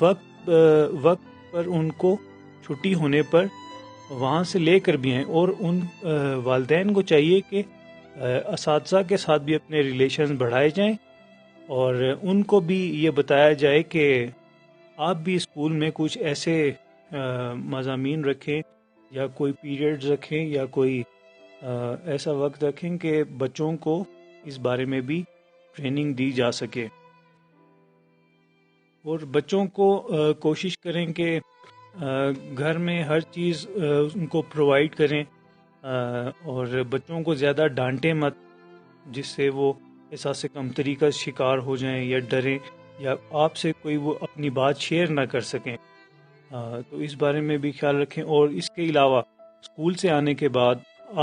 وقت پر ان کو چھٹی ہونے پر وہاں سے لے کر بھی آئیں، اور ان والدین کو چاہیے کہ اساتذہ کے ساتھ بھی اپنے ریلیشنز بڑھائے جائیں، اور ان کو بھی یہ بتایا جائے کہ آپ بھی اسکول میں کچھ ایسے مضامین رکھیں یا کوئی پیریڈز رکھیں یا کوئی ایسا وقت رکھیں کہ بچوں کو اس بارے میں بھی ٹریننگ دی جا سکے، اور بچوں کو کوشش کریں کہ گھر میں ہر چیز ان کو پرووائڈ کریں، اور بچوں کو زیادہ ڈانٹیں مت جس سے وہ احساس کمتری کا شکار ہو جائیں یا ڈریں یا آپ سے کوئی وہ اپنی بات شیئر نہ کر سکیں، تو اس بارے میں بھی خیال رکھیں۔ اور اس کے علاوہ اسکول سے آنے کے بعد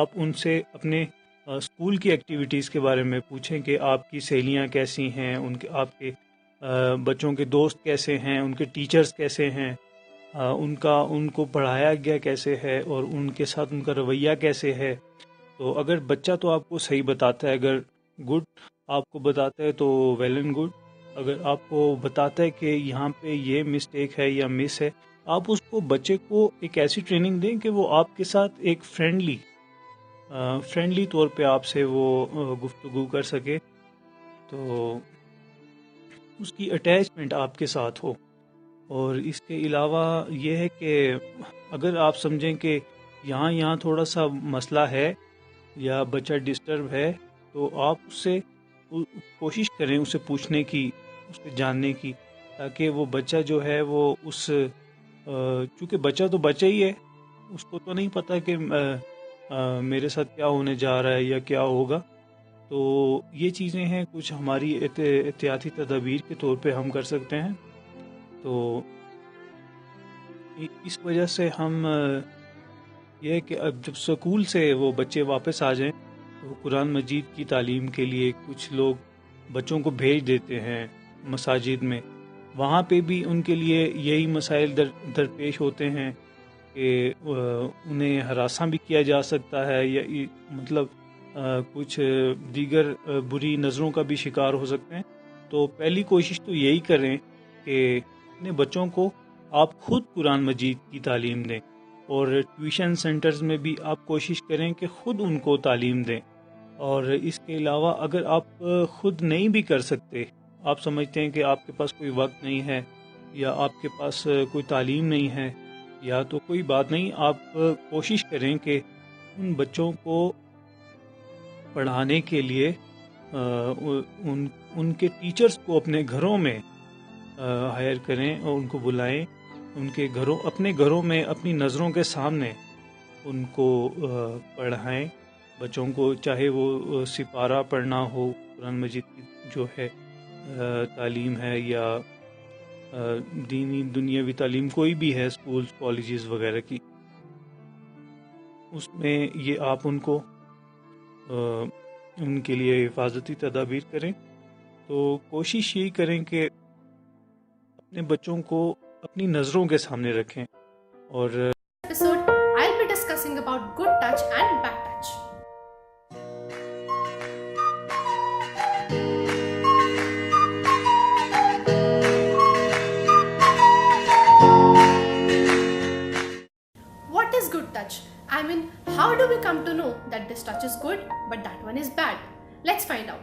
آپ ان سے اپنے اسکول کی ایکٹیویٹیز کے بارے میں پوچھیں کہ آپ کی سہیلیاں کیسی ہیں، آپ کے بچوں کے دوست کیسے ہیں، ان کے ٹیچرز کیسے ہیں، ان کو پڑھایا گیا کیسے ہے، اور ان کے ساتھ ان کا رویہ کیسے ہے۔ تو اگر بچہ تو آپ کو صحیح بتاتا ہے، اگر گڈ آپ کو بتاتا ہے تو ویل اینڈ گڈ، اگر آپ کو بتاتا ہے کہ یہاں پہ یہ مسٹیک ہے یا مس ہے، آپ اس کو بچے کو ایک ایسی ٹریننگ دیں کہ وہ آپ کے ساتھ ایک فرینڈلی طور پہ آپ سے وہ گفتگو کر سکے، تو اس کی اٹیچمنٹ آپ کے ساتھ ہو۔ اور اس کے علاوہ یہ ہے کہ اگر آپ سمجھیں کہ یہاں تھوڑا سا مسئلہ ہے یا بچہ ڈسٹرب ہے، تو آپ اس سے کوشش کریں اسے پوچھنے کی، اسے جاننے کی، تاکہ وہ بچہ جو ہے وہ چونکہ بچہ تو بچہ ہی ہے، اس کو تو نہیں پتہ کہ میرے ساتھ کیا ہونے جا رہا ہے یا کیا ہوگا۔ تو یہ چیزیں ہیں کچھ ہماری احتیاطی تدابیر کے طور پہ ہم کر سکتے ہیں۔ تو اس وجہ سے ہم یہ کہ اب جب اسکول سے وہ بچے واپس آ جائیں تو قرآن مجید کی تعلیم کے لیے کچھ لوگ بچوں کو بھیج دیتے ہیں مساجد میں، وہاں پہ بھی ان کے لیے یہی مسائل درپیش ہوتے ہیں کہ انہیں ہراساں بھی کیا جا سکتا ہے، یا مطلب کچھ دیگر بری نظروں کا بھی شکار ہو سکتے ہیں۔ تو پہلی کوشش تو یہی کریں کہ اپنے بچوں کو آپ خود قرآن مجید کی تعلیم دیں، اور ٹیوشن سینٹرز میں بھی آپ کوشش کریں کہ خود ان کو تعلیم دیں۔ اور اس کے علاوہ اگر آپ خود نہیں بھی کر سکتے، آپ سمجھتے ہیں کہ آپ کے پاس کوئی وقت نہیں ہے یا آپ کے پاس کوئی تعلیم نہیں ہے، یا تو کوئی بات نہیں، آپ کوشش کریں کہ ان بچوں کو پڑھانے کے لیے ان کے ٹیچرز کو اپنے گھروں میں ہائر کریں اور ان کو بلائیں، ان کے اپنے گھروں میں اپنی نظروں کے سامنے ان کو پڑھائیں بچوں کو، چاہے وہ سپارہ پڑھنا ہو، قرآن مجید کی جو ہے تعلیم ہے، یا دینی دنیاوی تعلیم کوئی بھی ہے، اسکولز کالجز وغیرہ کی، اس میں یہ آپ ان کو ان کے لیے حفاظتی تدابیر کریں۔ تو کوشش یہی کریں کہ اپنے بچوں کو اپنی نظروں کے سامنے رکھیں۔ اور episode I'll be discussing about good touch and bad touch. What is good touch? I mean, how do we come to know that this touch is good but that one is bad? Let's find out.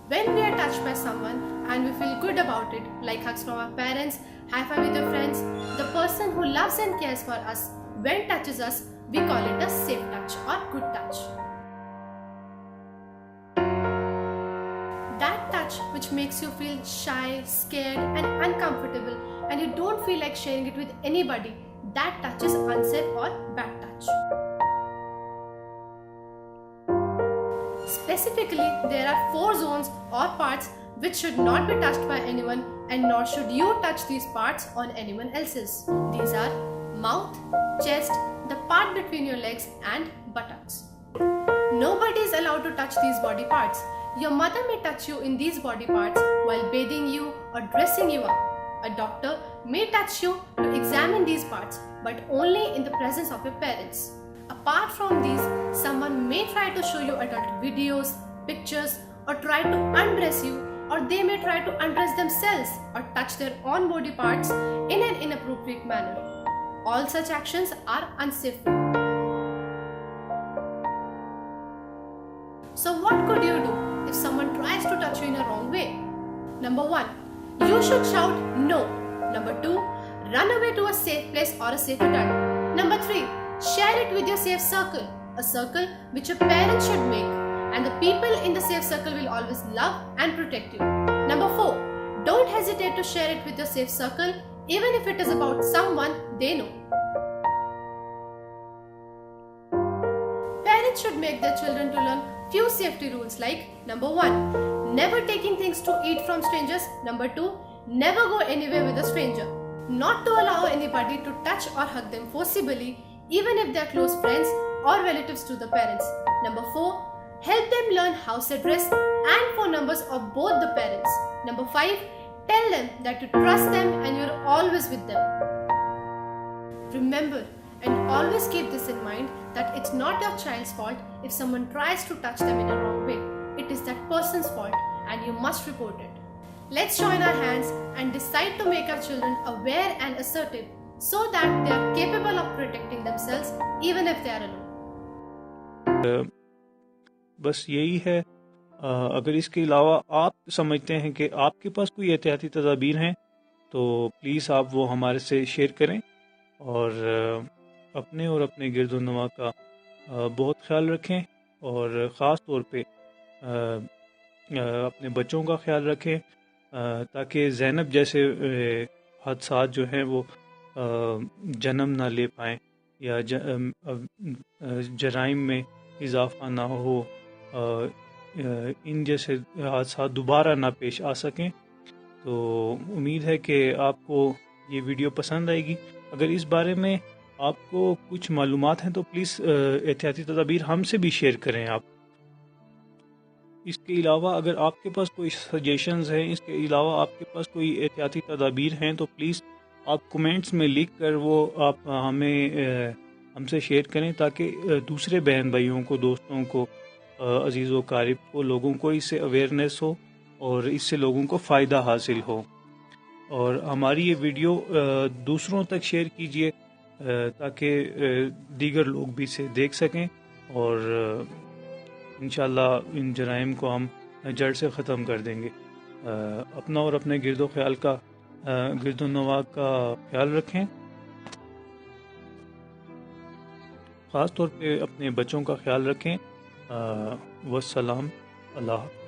When we are touched by someone and we feel good about it, like hugs from our parents, high five with your friends, the person who loves and cares for us, when touches us, we call it a safe touch or good touch. That touch which makes you feel shy, scared and uncomfortable and you don't feel like sharing it with anybody, that touch is unsafe or bad touch. Specifically, there are 4 zones or parts which should not be touched by anyone, and nor should you touch these parts on anyone else's. These are mouth, chest, the part between your legs and buttocks. Nobody is allowed to touch these body parts. Your mother may touch you in these body parts while bathing you or dressing you up. A doctor may touch you to examine these parts, but only in the presence of your parents. Apart from these, someone may try to show you adult videos, pictures, or try to undress you or they may try to undress themselves or touch their own body parts in an inappropriate manner. All such actions are unsafe. So what could you do if someone tries to touch you in a wrong way? Number 1, you should shout no. Number 2, run away to a safe place or a safer time. Number 3, share it with your safe circle, a circle which a parent should make, and the people in the safe circle will always love and protect you. Number 4, don't hesitate to share it with your safe circle even if it is about someone they know. Parents should make their children to learn few safety rules like number 1, never taking things to eat from strangers. Number 2, never go anywhere with a stranger. Not to allow anybody to touch or hug them forcibly even if they are close friends or relatives to the parents. Number 4, help them learn house address and phone numbers of both the parents. Number 5, tell them that you trust them and you are always with them. Remember and always keep this in mind that it's not your child's fault if someone tries to touch them in a wrong way. It is that person's fault and you must report it. Let's join our hands and decide to make our children aware and assertive so that they are capable of protecting themselves even if they are alone. بس یہی ہے. اگر اس کے علاوہ آپ سمجھتے ہیں کہ آپ کے پاس کوئی احتیاطی تدابیر ہیں تو پلیز آپ وہ ہمارے سے شیئر کریں اور اپنے اور اپنے گرد و نواح کا بہت خیال رکھیں اور خاص طور پہ اپنے بچوں کا خیال رکھیں تاکہ زینب جیسے حادثات جو ہیں وہ جنم نہ لے پائیں یا جرائم میں اضافہ نہ ہو، ان جیسے حادثات دوبارہ نہ پیش آ سکیں. تو امید ہے کہ آپ کو یہ ویڈیو پسند آئے گی. اگر اس بارے میں آپ کو کچھ معلومات ہیں تو پلیز احتیاطی تدابیر ہم سے بھی شیئر کریں. آپ اس کے علاوہ اگر آپ کے پاس کوئی سجیشنز ہیں، اس کے علاوہ آپ کے پاس کوئی احتیاطی تدابیر ہیں تو پلیز آپ کومنٹس میں لکھ کر وہ آپ ہم سے شیئر کریں تاکہ دوسرے بہن بھائیوں کو، دوستوں کو، عزیز و قارب کو، لوگوں کو اس سے اویئرنیس ہو اور اس سے لوگوں کو فائدہ حاصل ہو. اور ہماری یہ ویڈیو دوسروں تک شیئر کیجیے تاکہ دیگر لوگ بھی اسے دیکھ سکیں اور انشاءاللہ ان جرائم کو ہم جڑ سے ختم کر دیں گے. اپنا اور اپنے گرد و نواح کا خیال رکھیں، خاص طور پہ اپنے بچوں کا خیال رکھیں. والسلام. اللہ حافظ.